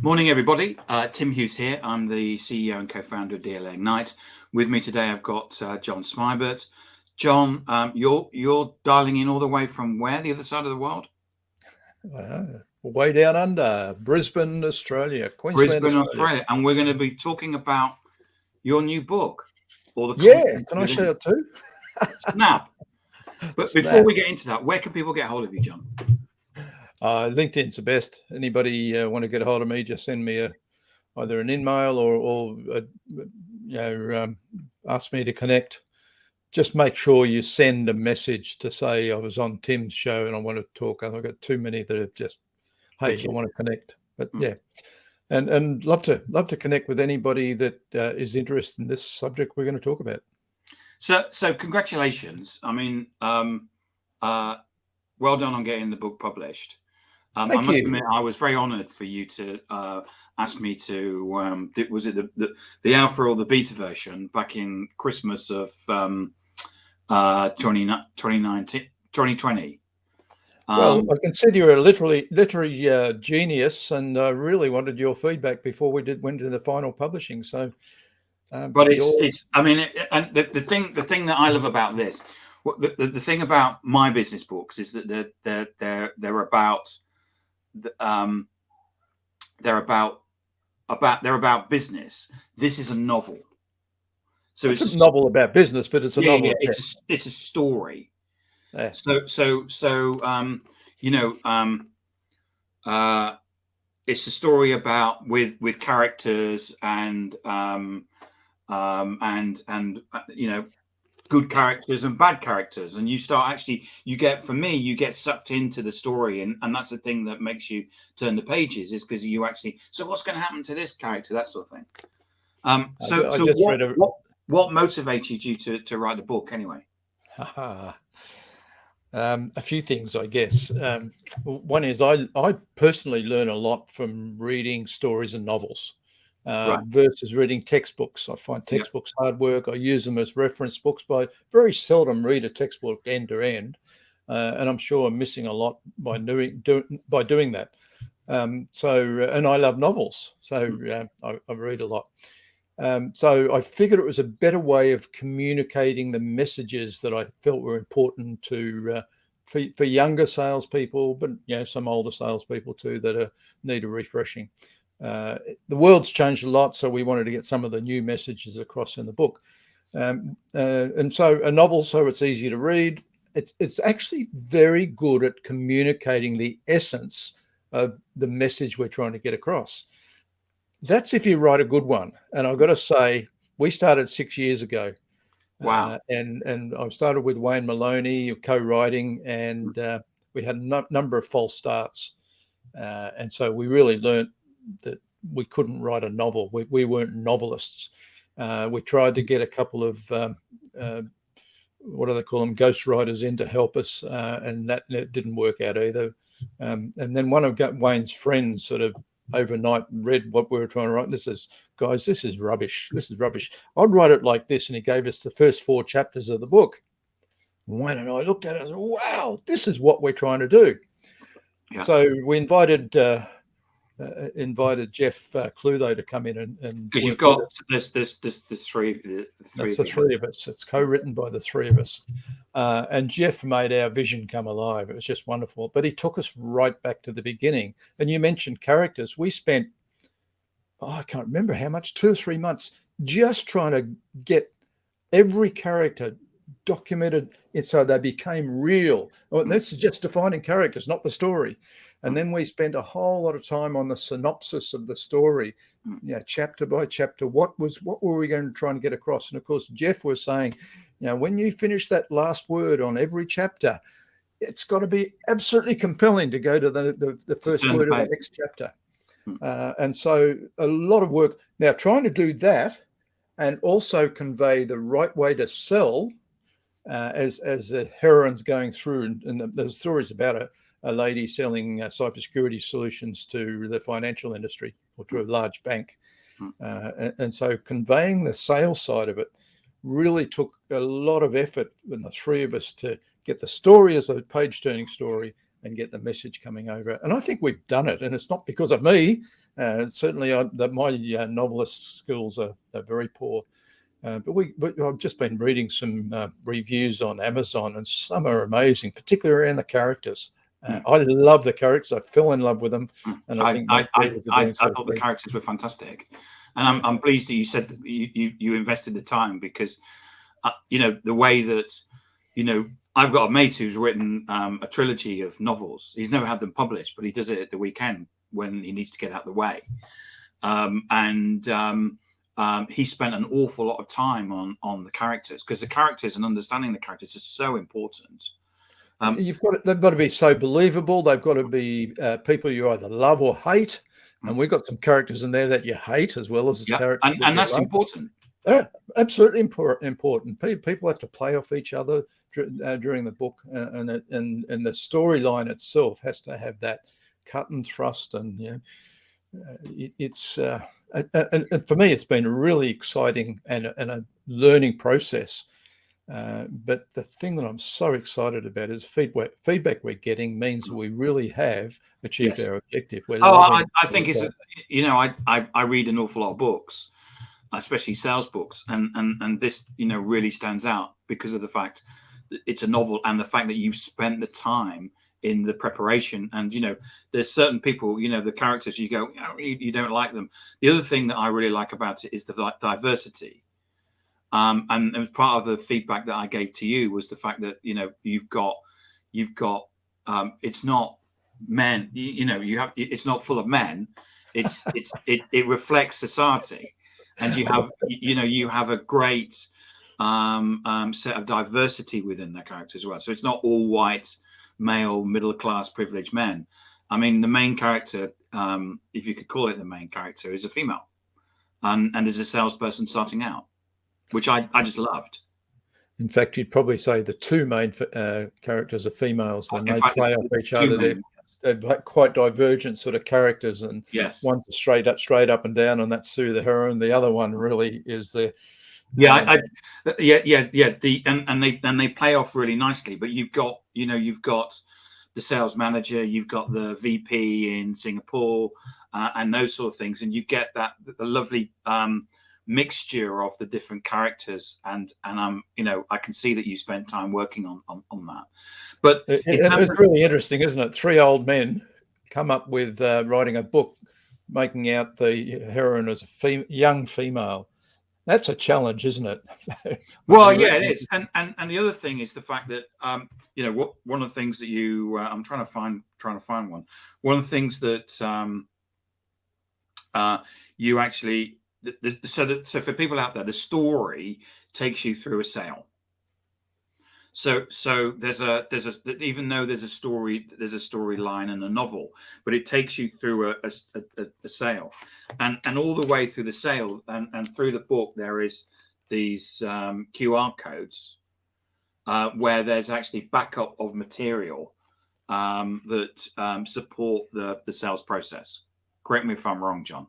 Morning, everybody. Tim Hughes here. I'm the CEO and co-founder of DLA Ignite. With me today, I've got John Smibert. John, you're dialing in all the way from where? The other side of the world? Way down under, Brisbane, Australia, Queensland, Brisbane, Australia. And we're going to be talking about your new book. Or the can I share it too? Snap. But before we get into that, where can people get hold of you, John? LinkedIn's the best. Anybody want to get a hold of me, just send me either an email or ask me to connect. Just make sure you send a message to say I was on Tim's show and I want to talk. I've got too many that are just, hey, I want to connect. But yeah, and love to connect with anybody that is interested in this subject we're going to talk about. So congratulations. I mean, well done on getting the book published. I must admit, I was very honoured for you to ask me to. Was it the alpha or the beta version back in Christmas of 2020? Well, I consider you a literary genius, and I really wanted your feedback before we went into the final publishing. So, but it's. I mean, and the thing that I love about this, the thing about my business books is that they're about business. This is a novel. So it's a novel about business, but it's a novel. Yeah, it's a story. Yeah. So it's a story about with characters and good characters and bad characters, and you get sucked into the story, and that's the thing that makes you turn the pages, is because you actually, so what's going to happen to this character, that sort of thing. What motivated you to write the book anyway? A few things, I guess. One is I personally learn a lot from reading stories and novels. Versus reading textbooks. I find textbooks hard work. I use them as reference books, but I very seldom read a textbook end to end, and I'm sure I'm missing a lot by doing that. And I love novels, so I read a lot. So I figured it was a better way of communicating the messages that I felt were important to for younger salespeople, but some older salespeople too that need a refreshing. The world's changed a lot, so we wanted to get some of the new messages across in the book. And so a novel, so it's easy to read. It's actually very good at communicating the essence of the message we're trying to get across. That's if you write a good one. And I've got to say, we started 6 years ago. Wow. And I started with Wayne Maloney, co-writing, and we had a number of false starts. And so we really learned that we couldn't write a novel. We weren't novelists. We tried to get a couple of what do they call them, ghostwriters in to help us, and that didn't work out either. And then one of Wayne's friends sort of overnight read what we were trying to write. This is rubbish. This is rubbish. I'd write it like this, and he gave us the first 4 chapters of the book. Wayne and I looked at it and said, wow, this is what we're trying to do. Yeah. So we invited Jeff Clutho to come in and because you've got this three. That's the three of us. It's co-written by the three of us, and Jeff made our vision come alive. It was just wonderful. But he took us right back to the beginning. And you mentioned characters. We spent I can't remember how much, 2 or 3 months, just trying to get every character documented so they became real. Well, this is just defining characters, not the story. And then we spent a whole lot of time on the synopsis of the story, chapter by chapter. What were we going to try and get across? And of course, Jeff was saying, when you finish that last word on every chapter, it's got to be absolutely compelling to go to the first word of the next chapter. And so a lot of work now trying to do that, and also convey the right way to sell as the heroine's going through. And there's stories about a lady selling cybersecurity solutions to the financial industry or to a large bank. And so conveying the sales side of it really took a lot of effort in the three of us to get the story as a page-turning story, and get the message coming over. And I think we've done it, and it's not because of me. Certainly, my novelist skills are very poor. But I've just been reading some reviews on Amazon, and some are amazing, particularly around the characters. I love the characters. I fell in love with them, and I think I thought the characters were fantastic, and I'm pleased that you said that you invested the time, because the way that I've got a mate who's written a trilogy of novels. He's never had them published, but he does it at the weekend when he needs to get out of the way, he spent an awful lot of time on the characters, because the characters and understanding the characters is so important. They've got to be so believable. They've got to be people you either love or hate. And we've got some characters in there that you hate as well as characters. And that's important. Absolutely important. People have to play off each other during the book, and the storyline itself has to have that cut and thrust. And it's and for me, it's been a really exciting and a learning process. But the thing that I'm so excited about is feedback we're getting means we really have achieved our objective. I think it's I read an awful lot of books, especially sales books, and this really stands out because of the fact that it's a novel, and the fact that you've spent the time in the preparation. And there's certain people, the characters, you go, you don't like them. The other thing that I really like about it is the diversity. And it was part of the feedback that I gave to you, was the fact that you've got it's not men, it's not full of men. It reflects society, and you have a great set of diversity within the character as well. So it's not all white, male, middle class, privileged men. I mean, the main character, if you could call it the main character, is a female, and is a salesperson starting out, which I just loved. In fact, you'd probably say the two main characters are females, and they play off each other. They're quite divergent sort of characters, and one's straight up and down, and that's Sue the heroine. The other one really is the and they play off really nicely. But you've got the sales manager, you've got the VP in Singapore, and those sort of things, and you get the lovely mixture of the different characters, and I can see that you spent time working on that. But it's really interesting, isn't it? Three old men come up with writing a book, making out the heroine as a young female. That's a challenge, isn't it? Well, yeah, it is. And the other thing is the fact that one of the things that you I'm trying to find one. One of the things that you actually so for people out there, the story takes you through a sale. So there's even though there's a storyline and a novel, but it takes you through a sale, and all the way through the sale and through the book there is these QR codes where there's actually backup of material that support the sales process. Correct me if I'm wrong, John.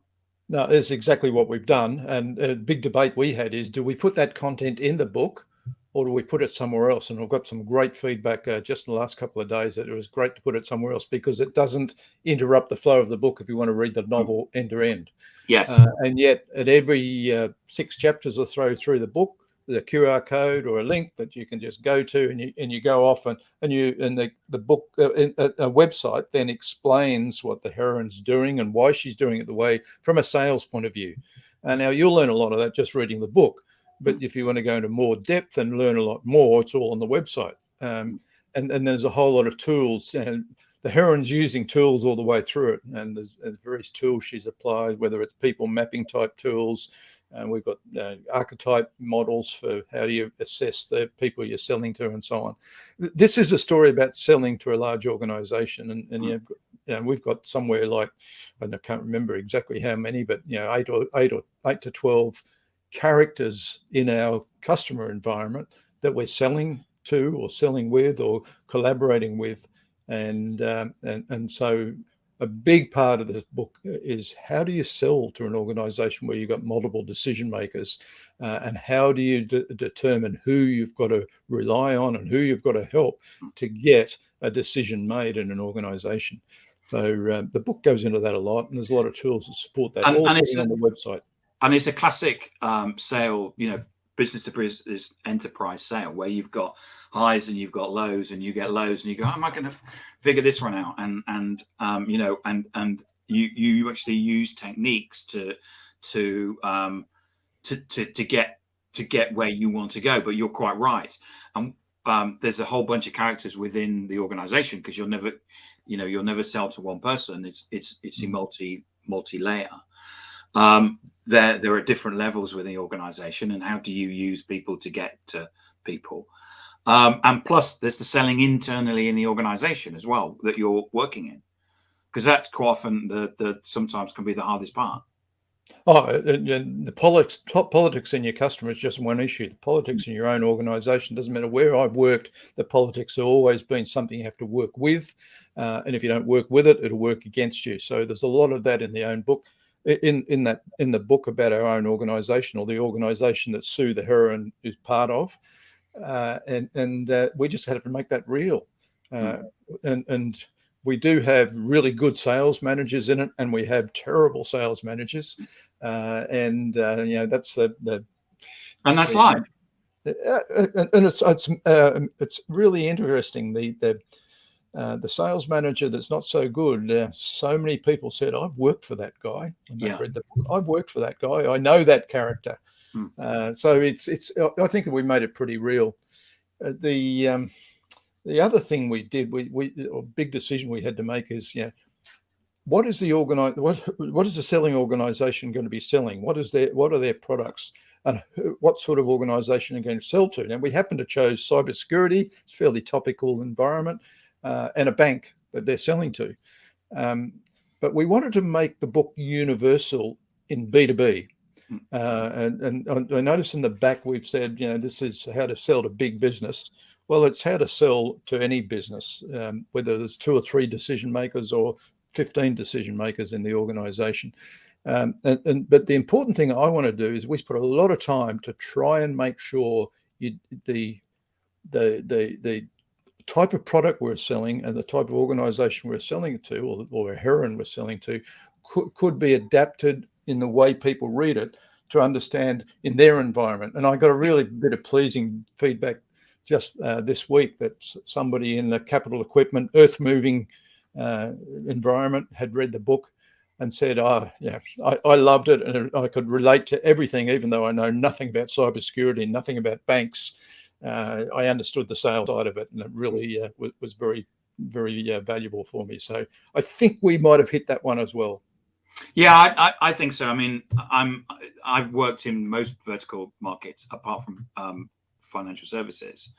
No, that's exactly what we've done. And a big debate we had is, do we put that content in the book, or do we put it somewhere else? And I've got some great feedback just in the last couple of days that it was great to put it somewhere else, because it doesn't interrupt the flow of the book if you want to read the novel end to end. Yes. And yet at every 6 chapters or so through the book, there's a QR code or a link that you can just go to, and you go off, and the book a website then explains what the heroine's doing and why she's doing it the way, from a sales point of view. And now you'll learn a lot of that just reading the book. But if you want to go into more depth and learn a lot more, it's all on the website. And there's a whole lot of tools. And the heroine's using tools all the way through it. And there's various tools she's applied, whether it's people mapping type tools. And we've got archetype models for how do you assess the people you're selling to, and so on. This is a story about selling to a large organization. And we've got somewhere like, I can't remember exactly how many, but 8 to 12 characters in our customer environment that we're selling to or selling with or collaborating with. And so a big part of this book is, how do you sell to an organization where you've got multiple decision makers, and how do you determine who you've got to rely on and who you've got to help to get a decision made in an organization. So the book goes into that a lot, and there's a lot of tools that support that, all sitting on the website. And it's a classic sale, business to business enterprise sale, where you've got highs and you've got lows, and you get lows, and you go, how am I going to figure this one out? And you actually use techniques to get where you want to go. But you're quite right. And there's a whole bunch of characters within the organization, because you'll never sell to one person. It's a multi-layer. There are different levels within the organization, and how do you use people to get to people? And plus, there's the selling internally in the organization as well that you're working in, because that's quite often the sometimes can be the hardest part. Oh, and the politics in your customer is just one issue. The politics in your own organization, doesn't matter where I've worked, the politics have always been something you have to work with. And if you don't work with it, it'll work against you. So there's a lot of that in the own book. In the book about our own organization, or the organization that Sue the heroine is part of, and we just had to make that real. And we do have really good sales managers in it, and we have terrible sales managers, and that's the and that's life. And it's really interesting. The sales manager that's not so good, so many people said, I've worked for that guy. And I've read the book. I've worked for that guy. I know that character. So I think we made it pretty real. The other thing we did, a big decision we had to make is, what is the selling organization going to be selling? What are their products, and what sort of organization are going to sell to? And we happen to choose cybersecurity. It's a fairly topical environment. And a bank that they're selling to. But we wanted to make the book universal in B2B. And I noticed in the back we've said, this is how to sell to big business. Well, it's how to sell to any business, whether there's 2 or 3 decision makers or 15 decision makers in the organization. But the important thing I want to do is we put a lot of time to try and make sure the type of product we're selling and the type of organization we're selling it to, or a heroine we're selling to, could be adapted in the way people read it to understand in their environment. And I got a really bit of pleasing feedback just this week that somebody in the capital equipment, earth moving environment had read the book and said, I loved it, and I could relate to everything, even though I know nothing about cybersecurity, nothing about banks. I understood the sales side of it, and it really was very, very valuable for me. So I think we might have hit that one as well. Yeah, I think so. I mean, I've worked in most vertical markets apart from financial services,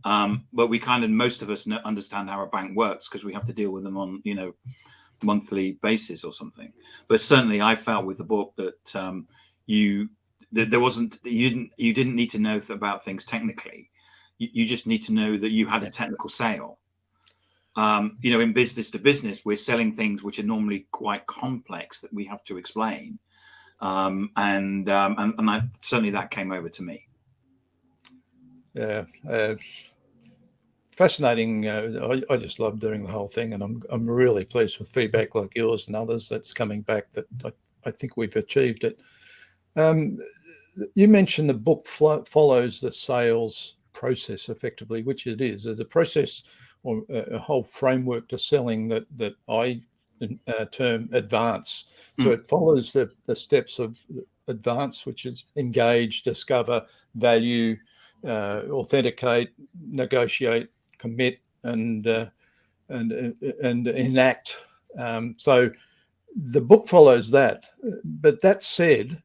but most of us understand how a bank works because we have to deal with them on monthly basis or something. But certainly, I felt with the book that you didn't need to know about things technically. You just need to know that you had a technical sale. In business to business, we're selling things which are normally quite complex that we have to explain, and certainly that came over to me. Yeah, fascinating. I just love doing the whole thing, and I'm really pleased with feedback like yours and others that's coming back. That I think we've achieved it. You mentioned the book follows the sales process effectively, which it is. There's a process or a whole framework to selling that I term advance. So it follows the steps of advance, which is engage, discover, value, authenticate, negotiate, commit, and enact. So the book follows that. But that said,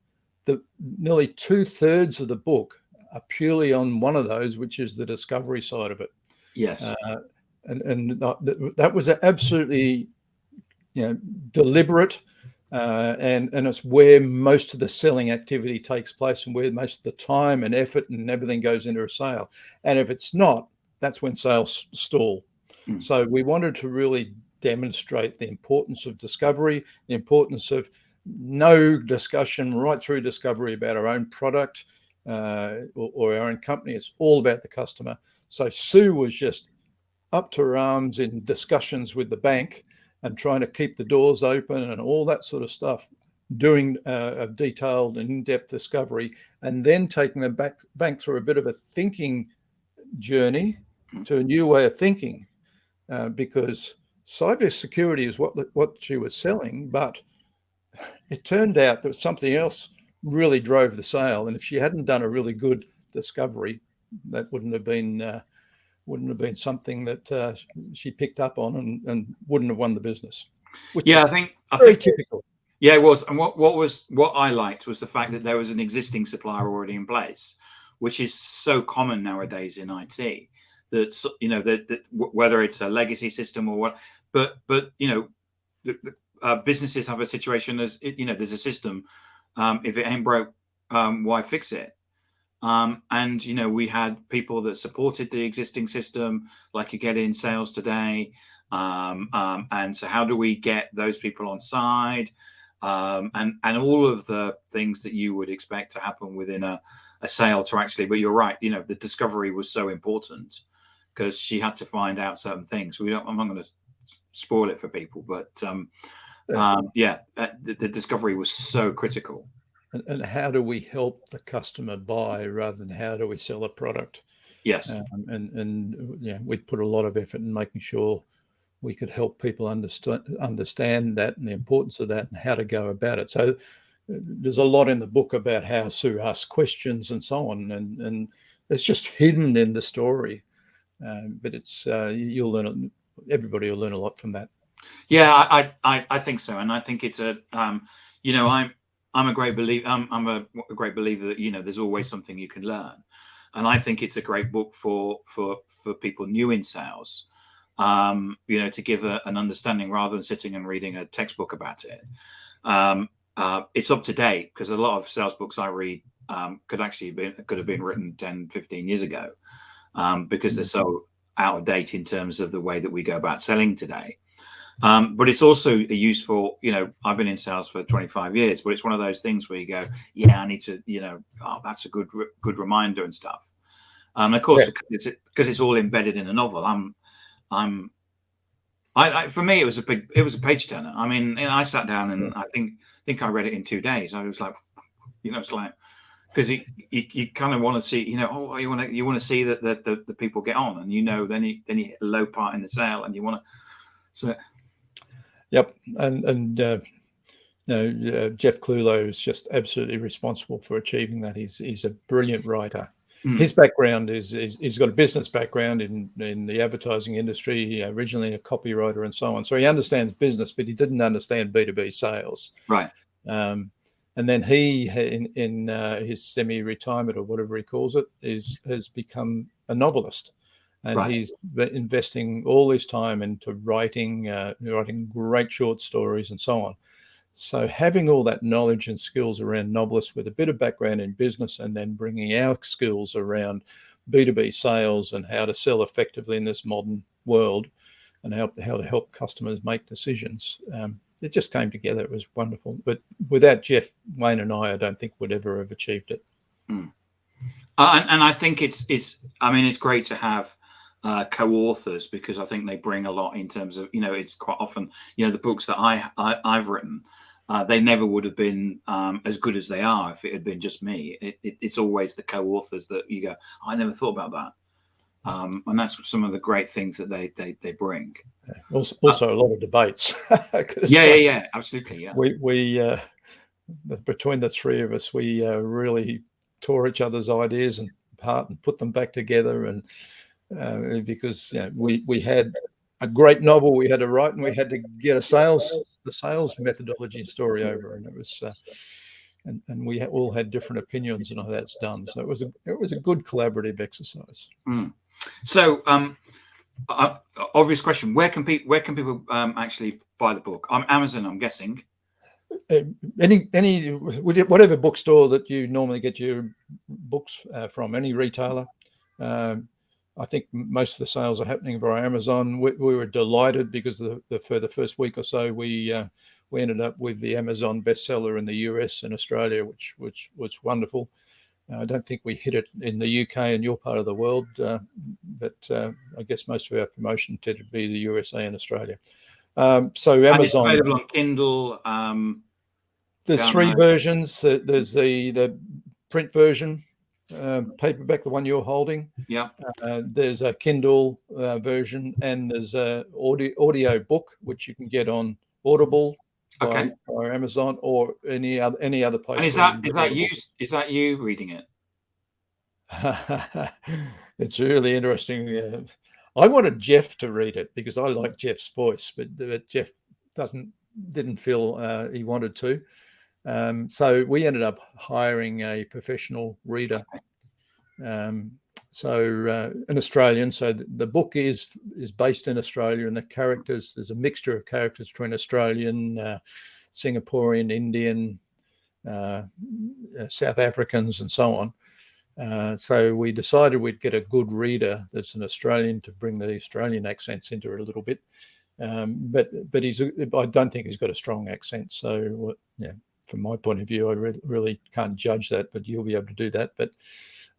nearly 2/3 of the book are purely on one of those, which is the discovery side of it. Yes. And that was absolutely deliberate, and it's where most of the selling activity takes place, and where most of the time and effort and everything goes into a sale. And if it's not, that's when sales stall. So we wanted to really demonstrate the importance of discovery, the importance of no discussion right through discovery about our own product or our own company. It's all about the customer. So Sue was just up to her arms in discussions with the bank and trying to keep the doors open and all that sort of stuff, doing a detailed and in-depth discovery, and then taking the bank through a bit of a thinking journey to a new way of thinking, because cybersecurity is what she was selling, but it turned out that something else really drove the sale. And if she hadn't done a really good discovery, that wouldn't have been something that she picked up on and wouldn't have won the business. Yeah, I think typical. Yeah, it was. And what I liked was the fact that there was an existing supplier already in place, which is so common nowadays in IT. That, you know, that whether it's a legacy system or what, but you know, businesses have a situation as, you know, there's a system. If it ain't broke, why fix it? And you know, we had people that supported the existing system, like you get in sales today. And so, how do we get those people on side? And all of the things that you would expect to happen within a sale to actually. But you're right. You know, the discovery was so important because she had to find out certain things. I'm not going to spoil it for people, but the discovery was so critical. And how do we help the customer buy rather than how do we sell a product? Yes. And yeah, we put a lot of effort in making sure we could help people understand that and the importance of that and how to go about it. So there's a lot in the book about how Sue asks questions and so on, and it's just hidden in the story. But it's you'll learn. Everybody will learn a lot from that. Yeah, I think so, and I think it's a you know, I'm a great believer. I'm a great believer that, you know, there's always something you can learn, and I think it's a great book for people new in sales. You know, to give an understanding rather than sitting and reading a textbook about it. It's up to date because a lot of sales books I read could have been written 10, 15 years ago, because they're so out of date in terms of the way that we go about selling today. But it's also a useful, you know, I've been in sales for 25 years, but it's one of those things where you go, yeah, I need to, you know, that's a good reminder and stuff. And of course, because it's all embedded in a novel, for me, it was a page turner. I mean, you know, I sat down and I think I read it in 2 days. I was like, you know, it's like, because you kind of want to see, you know, you want to see that the people get on, and, you know, then you hit a low part in the sale, and you want to. So. Yep, and Jeff Clulow is just absolutely responsible for achieving that. He's a brilliant writer. His background is he's got a business background in the advertising industry, originally a copywriter and so on. So he understands business, but he didn't understand B2B sales. Right. And then he, in his semi-retirement or whatever he calls it, has become a novelist. And he's investing all his time into writing great short stories and so on. So having all that knowledge and skills around novelists with a bit of background in business, and then bringing our skills around B2B sales and how to sell effectively in this modern world, and how to help customers make decisions, it just came together. It was wonderful. But without Jeff, Wayne and I don't think would ever have achieved it. And I think it's great to have co-authors, because I think they bring a lot in terms of, you know, it's quite often, you know, the books that I've written, they never would have been as good as they are if it had been just me. It's always the co-authors that you go, I never thought about that. And that's some of the great things that they bring. Also a lot of debates. Yeah, absolutely. Yeah. We between the three of us, we really tore each other's ideas apart and put them back together, and because, you know, we had a great novel we had to write, and we had to get the sales methodology story over, and it was and we all had different opinions on how that's done. So it was a good collaborative exercise. So obvious question: where can people actually buy the book? Amazon, I'm guessing. Any whatever bookstore that you normally get your books from, any retailer. I think most of the sales are happening via Amazon. We were delighted because for the first week or so, we ended up with the Amazon bestseller in the US and Australia, which was wonderful. I don't think we hit it in the UK and your part of the world, but I guess most of our promotion tended to be the USA and Australia. So Amazon. And it's available on Kindle. There's 3 versions. There's the print version, paperback, the one you're holding. Yeah. There's a Kindle version, and there's a audio book which you can get on Audible by Amazon or any other place. And is that you reading it? It's really interesting. I wanted Jeff to read it because I like Jeff's voice, but Jeff didn't feel he wanted to. So we ended up hiring a professional reader. So an Australian. So the book is based in Australia, and the characters, there's a mixture of characters between Australian, Singaporean, Indian, South Africans, and so on. So we decided we'd get a good reader that's an Australian to bring the Australian accents into it a little bit. But I don't think he's got a strong accent. So yeah, from my point of view, I really can't judge that, but you'll be able to do that. But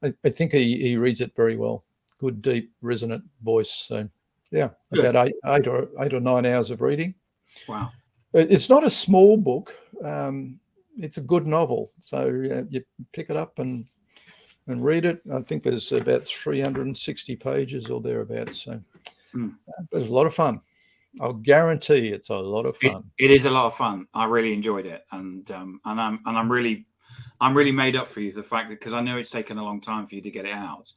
I think he reads it very well. Good, deep, resonant voice. So yeah, about 8 or 9 hours of reading. Wow. It's not a small book. It's a good novel. So you pick it up and read it. I think there's about 360 pages or thereabouts. So it's a lot of fun. I'll guarantee it's a lot of fun. It is a lot of fun. I really enjoyed it, and I'm really made up for you, the fact that, because I know it's taken a long time for you to get it out,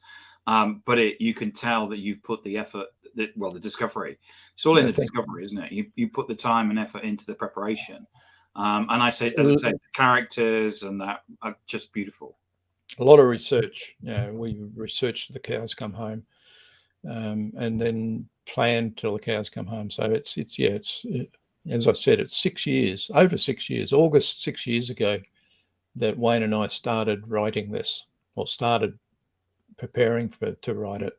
but you can tell that you've put the effort. The discovery. It's all in the discovery, isn't it? You put the time and effort into the preparation, and as I said, the characters and that are just beautiful. A lot of research. Yeah, we researched the cows come home, and then planned till the cows come home. So it's as I said, it's 6 years, over 6 years. August 6 years ago, that Wayne and I started writing this, or started preparing to write it.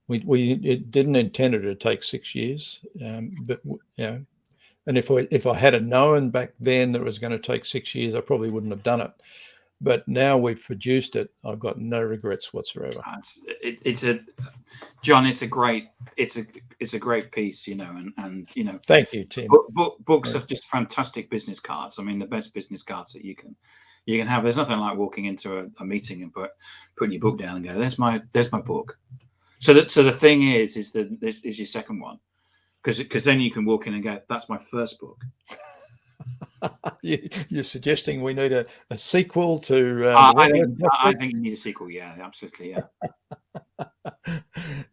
We didn't intend it to take 6 years, but and if I had known back then that it was going to take 6 years, I probably wouldn't have done it. But now we've produced it, I've got no regrets whatsoever. John, it's a great piece, and Thank you, Tim. Books are just fantastic business cards. I mean, the best business cards that you can have. There's nothing like walking into a meeting and putting your book down and go, there's my book. So the thing is that this is your second one, because then you can walk in and go, that's my first book. You're suggesting we need a sequel to? I think you need a sequel. Yeah, absolutely. Yeah.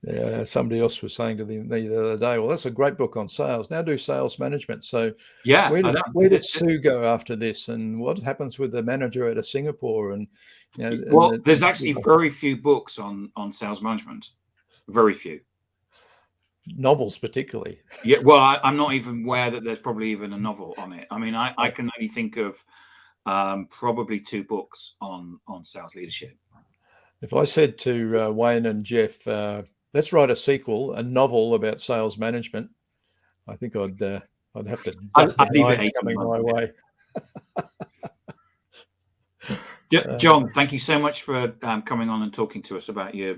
Yeah. Somebody else was saying to me the other day, well, that's a great book on sales. Now do sales management. So yeah, where did Sue go after this, and what happens with the manager out of Singapore? And there's actually very few books on sales management. Very few. Novels particularly. Yeah, well, I'm not even aware that there's probably even a novel on it. I mean, I can only think of probably 2 books on sales leadership. If I said to Wayne and Jeff, let's write a sequel, a novel about sales management, I think I'd have to. I'd leave it coming my way. John, thank you so much for coming on and talking to us about your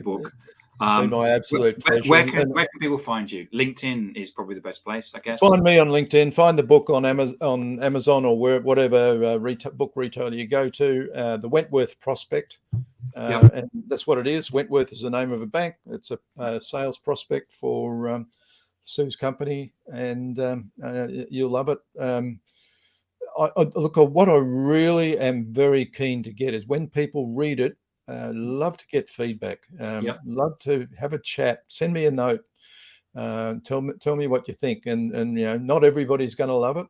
book. My absolute pleasure. Where can people find you? LinkedIn is probably the best place, I guess. Find me on LinkedIn. Find the book on Amazon or whatever book retailer you go to. The Wentworth Prospect, and that's what it is. Wentworth is the name of a bank. It's a sales prospect for Sue's company, and you'll love it. What I really am very keen to get is when people read it. Love to get feedback. Love to have a chat. Send me a note. Tell me what you think. And not everybody's going to love it.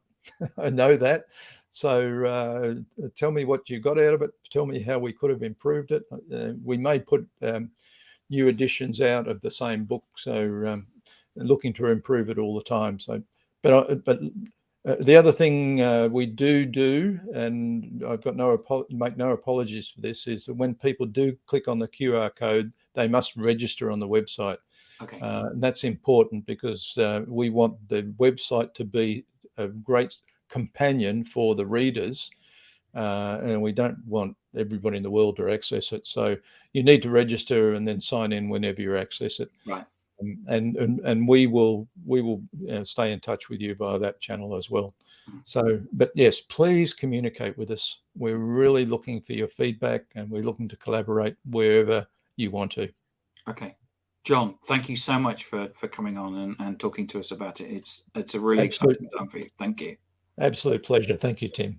I know that. So tell me what you got out of it. Tell me how we could have improved it. We may put new editions out of the same book. So looking to improve it all the time. So, but the other thing we do, and I've got make no apologies for this, is that when people do click on the QR code, they must register on the website. Okay. And that's important because we want the website to be a great companion for the readers. and we don't want everybody in the world to access it. So you need to register and then sign in whenever you access it. Right. And we will stay in touch with you via that channel as well. So, but yes, please communicate with us. We're really looking for your feedback, and we're looking to collaborate wherever you want to. Okay. John, thank you so much for coming on and talking to us about it. It's a really exciting time for you. Thank you. Absolute pleasure. Thank you, Tim.